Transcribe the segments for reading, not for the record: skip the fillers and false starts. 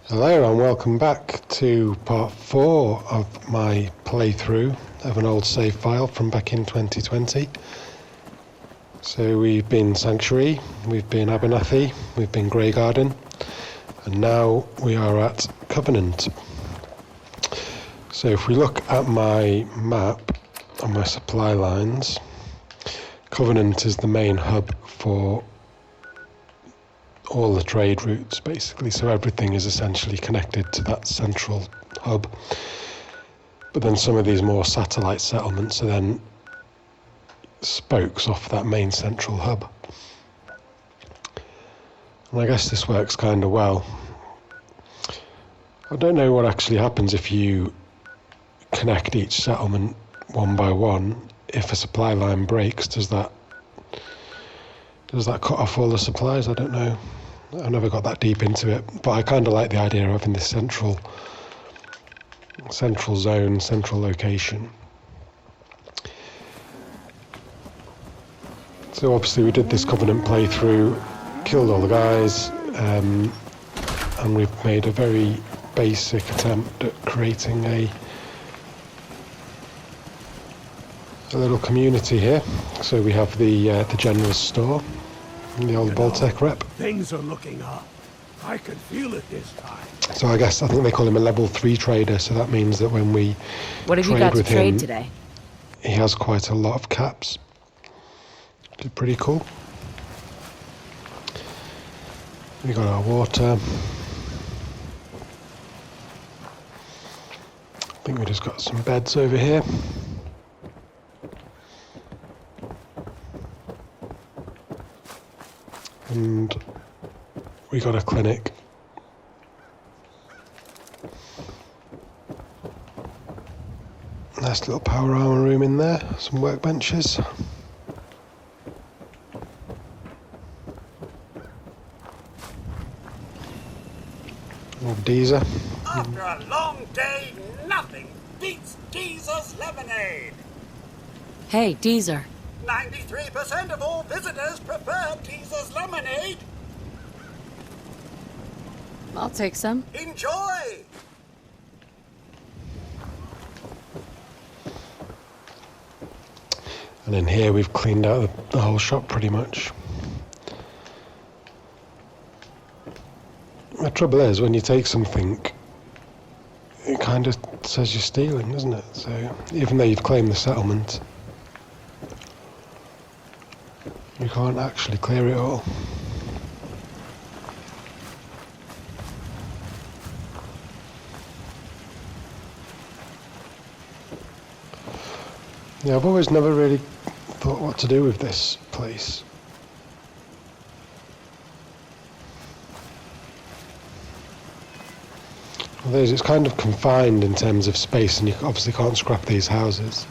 Hello and welcome back to part 4 of my playthrough of an old save file from back in 2020. So we've been Sanctuary, we've been Abernathy, we've been Grey Garden, and now we are at Covenant. So if we look at my map and my supply lines, Covenant is the main hub for all the trade routes basically, so everything is essentially connected to that central hub. But then some of these more satellite settlements are then spokes off that main central hub. And I guess this works kind of well. I don't know what actually happens if you connect each settlement one by one. If a supply line breaks, does that cut off all the supplies? I don't know. I never got that deep into it, but I kind of like the idea of having this central zone, central location. So obviously we did this Covenant playthrough, killed all the guys, and we've made a very basic attempt at creating a little community here. So we have the general store, the old Baltec rep. Things are looking up. I can feel it this time. So I think they call him a level 3 trader, so that means that when we What have you got to trade today? He has quite a lot of caps. It's pretty cool. We got our water. I think we just got some beds over here. And we got a clinic. Nice little power armor room in there, some workbenches. Old Deezer. After a long day, nothing beats Geezer's lemonade. Hey, Deezer. 93% of all visitors prefer Geezer's lemonade. I'll take some. Enjoy! And in here we've cleaned out the whole shop pretty much. The trouble is, when you take something, it kind of says you're stealing, doesn't it? So even though you've claimed the settlement, you can't actually clear it all. Yeah, I've always never really thought what to do with this place. Although it's kind of confined in terms of space, and you obviously can't scrap these houses.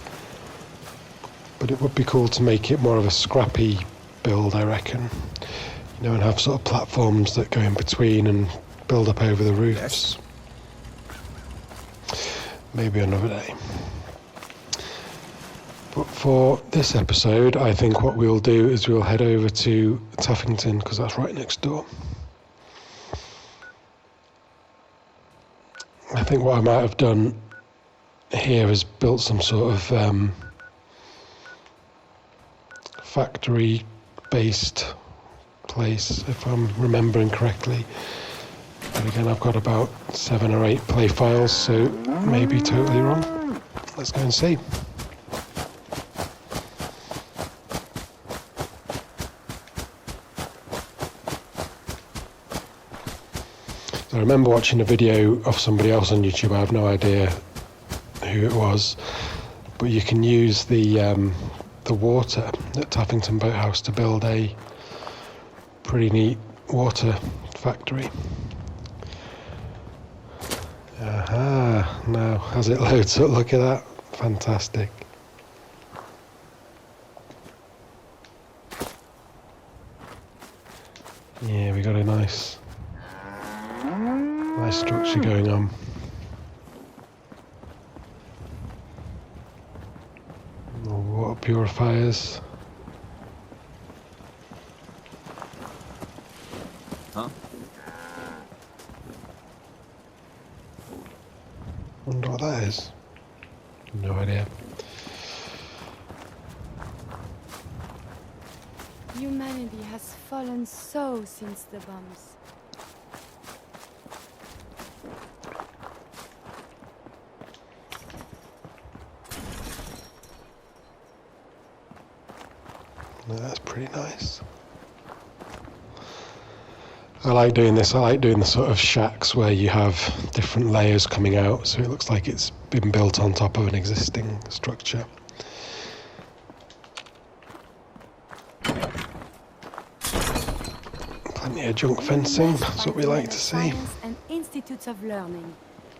But it would be cool to make it more of a scrappy build, I reckon. You know, and have sort of platforms that go in between and build up over the roofs. Maybe another day. But for this episode, I think what we'll do is we'll head over to Taffington, because that's right next door. I think what I might have done here is built some sort of factory-based place, if I'm remembering correctly. But again, I've got about 7 or 8 play files, so maybe totally wrong. Let's go and see. I remember watching a video of somebody else on YouTube. I have no idea who it was, but you can use the water at Taffington Boathouse to build a pretty neat water factory. Aha, now as it loads up, look at that, fantastic. Yeah, we got a nice structure going on. Water purifiers. Huh? Humanity has fallen so since the bombs. That's pretty nice. I like doing this. I like doing the sort of shacks where you have different layers coming out, so it looks like it's been built on top of an existing structure. Plenty of junk fencing, that's what we like to see. Science and institutes of learning.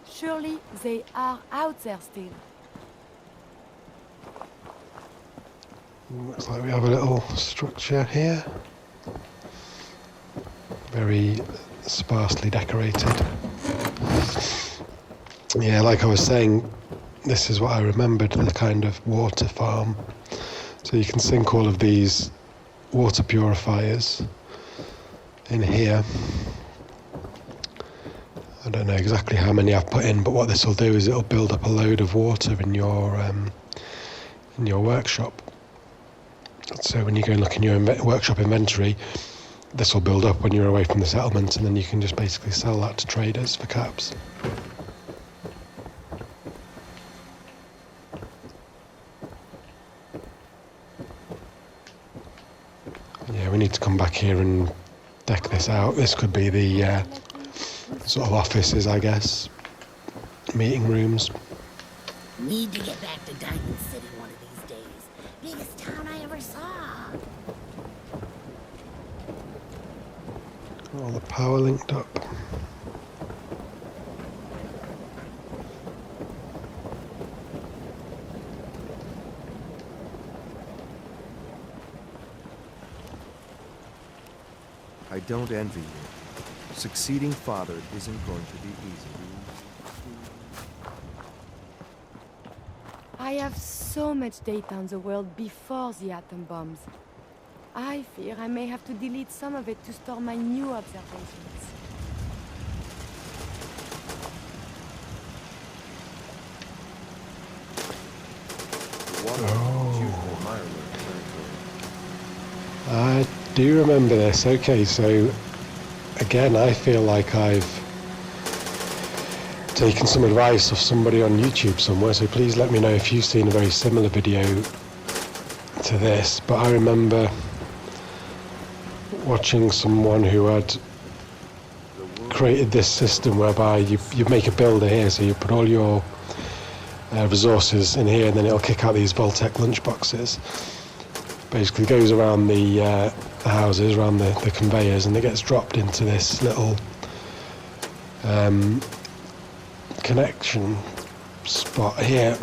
Surely they are out there still. Looks like we have a little structure here. Very sparsely decorated. Yeah, like I was saying, this is what I remembered, the kind of water farm. So you can sink all of these water purifiers in here. I don't know exactly how many I've put in, but what this will do is it'll build up a load of water in your workshop. So when you go and look in your workshop inventory, this will build up when you're away from the settlement, and then you can just basically sell that to traders for caps. Yeah, we need to come back here and deck this out. This could be the sort of offices, I guess. Meeting rooms. Need to get back to Diamond City one of these days. Biggest town I ever saw. All the power linked up. I don't envy you. Succeeding father isn't going to be easy. I have so much data on the world before the atom bombs. I fear I may have to delete some of it to store my new observations. I do remember this. Okay, so again, I feel like I've taken some advice off somebody on YouTube somewhere, so please let me know if you've seen a very similar video to this. But I remember watching someone who had created this system whereby you make a builder here, so you put all your resources in here, and then it'll kick out these Voltec lunchboxes. Basically goes around the houses, around the conveyors, and it gets dropped into this little connection spot here.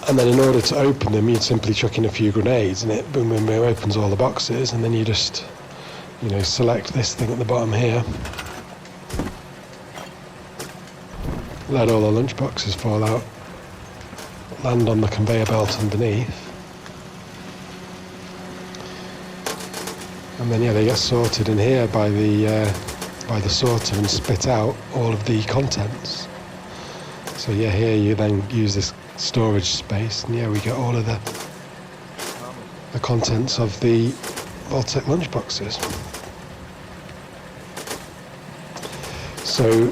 And then in order to open them, you'd simply chuck in a few grenades, and it boom, boom, boom, opens all the boxes, and then you just, select this thing at the bottom here. Let all the lunch boxes fall out, land on the conveyor belt underneath. And then, they get sorted in here by the sorter and spit out all of the contents. So here you then use this storage space, and we get all of the contents of the Voltec lunchboxes. So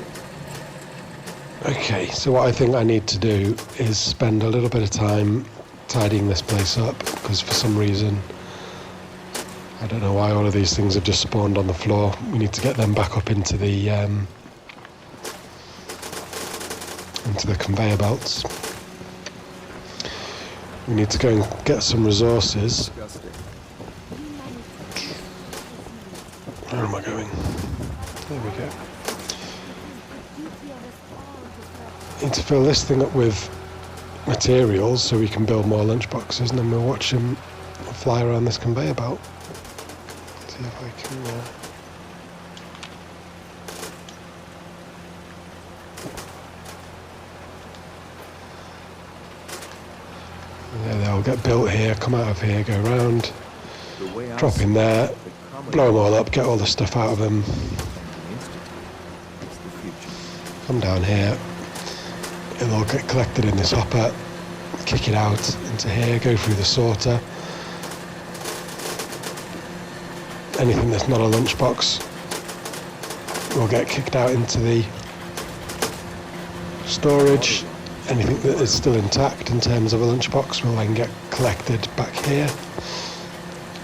what I think I need to do is spend a little bit of time tidying this place up, because for some reason, I don't know why all of these things have just spawned on the floor. We need to get them back up into the conveyor belts. We need to go and get some resources. Where am I going? There we go. Need to fill this thing up with materials so we can build more lunchboxes, and then we'll watch them fly around this conveyor belt. See if I can... they'll get built here, come out of here, go around, drop in there, blow them all up, get all the stuff out of them, come down here, it'll all get collected in this hopper, kick it out into here, go through the sorter. Anything that's not a lunchbox will get kicked out into the storage. Anything that is still intact in terms of a lunchbox will then get collected back here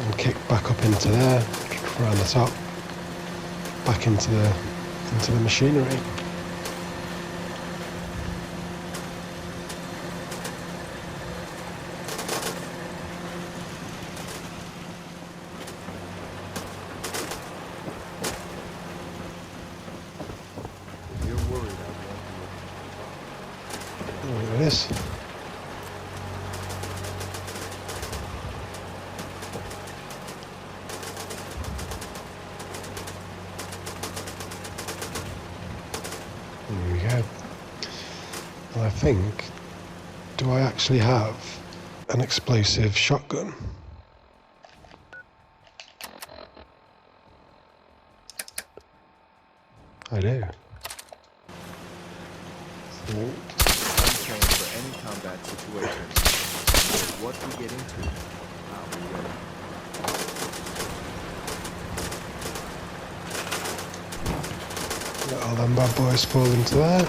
and kicked back up into there, around the top, back into the machinery. There it is. There we go. And I think, do I actually have an explosive shotgun? I do. So, I'm trained for any combat situation. No matter what we get into, I'll be ready. let all them bad boys fall into there.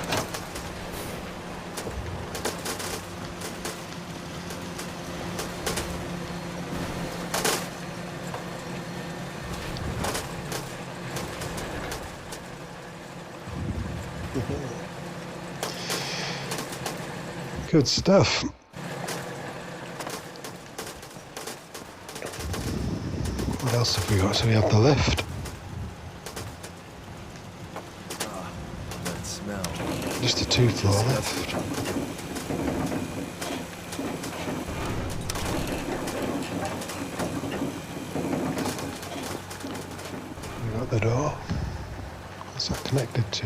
Good stuff. What else have we got? So we have the lift. That smell. Just a 2-floor lift. We got the door. What's that connected to?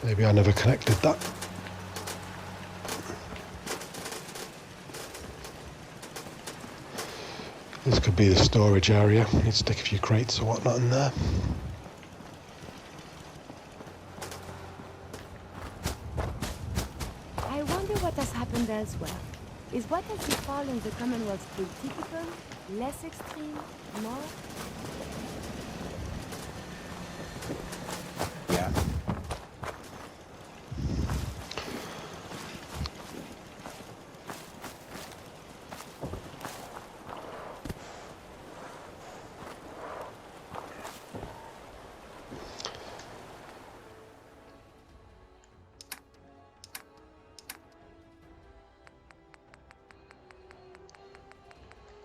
Maybe I never connected that. This could be the storage area. Need to stick a few crates or whatnot in there. I wonder what has happened elsewhere. Is what has befallen the Commonwealth still typical? Less extreme? More? Yeah.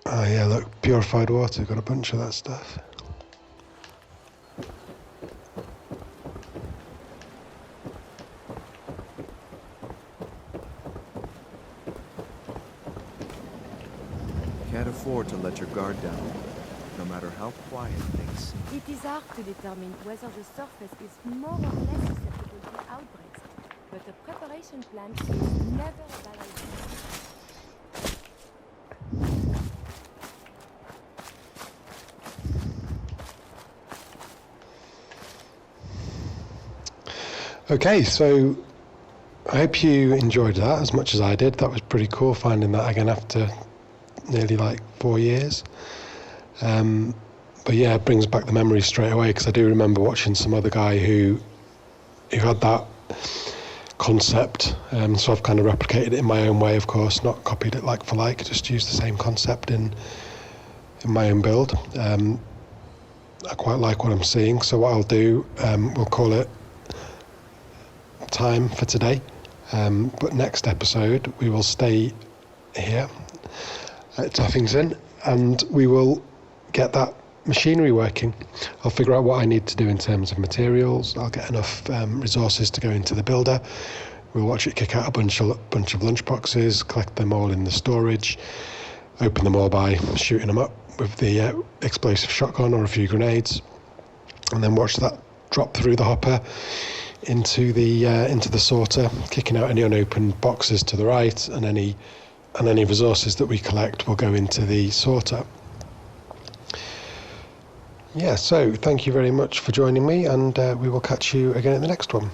Oh yeah, look, purified water, got a bunch of that stuff. Can't afford to let your guard down, no matter how quiet things seem. It is hard to determine whether the surface is more or less susceptible to outbreaks, but a preparation plan is never a bad idea. Okay, so I hope you enjoyed that as much as I did. That was pretty cool finding that again after nearly like 4 years. But yeah, it brings back the memories straight away because I do remember watching some other guy who had that concept. So I've kind of replicated it in my own way, of course, not copied it like for like, just used the same concept in my own build. I quite like what I'm seeing, so what I'll do, we'll call it time for today, but next episode we will stay here at Taffington and we will get that machinery working. I'll figure out what I need to do in terms of materials. I'll get enough resources to go into the builder. We'll watch it kick out a bunch of lunch boxes, collect them all in the storage, open them all by shooting them up with the explosive shotgun or a few grenades, and then watch that drop through the hopper into the sorter, kicking out any unopened boxes to the right, and any resources that we collect will go into the sorter. Yeah, so thank you very much for joining me, and we will catch you again in the next one.